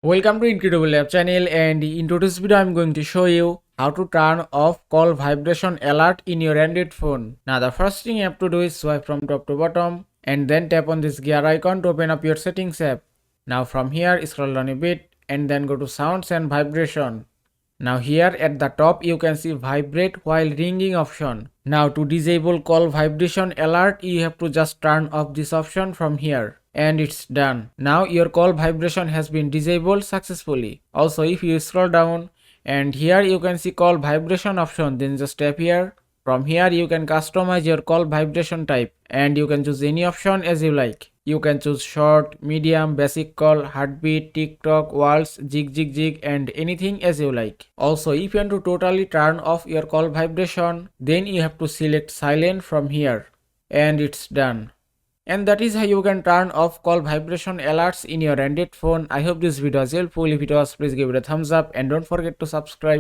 Welcome to Incredible Lab channel, and in today's video I'm going to show you how to turn off call vibration alert in your Android phone. Now the first thing you have to do is swipe from top to bottom and then tap on this gear icon to open up your settings app. Now from here scroll down a bit and then go to sounds and vibration. Now here at the top you can see vibrate while ringing option. Now to disable call vibration alert you have to just turn off this option from here. And it's done. Now your call vibration has been disabled successfully. Also if you scroll down and here you can see call vibration option, then just tap here. From here you can customize your call vibration type and you can choose any option as you like. You can choose short, medium, basic call, heartbeat, TikTok, waltz, jig and anything as you like. Also if you want to totally turn off your call vibration, then you have to select silent from here and it's done. And that is how you can turn off call vibration alerts in your Android phone. I hope this video was helpful. If it was, please give it a thumbs up and don't forget to subscribe.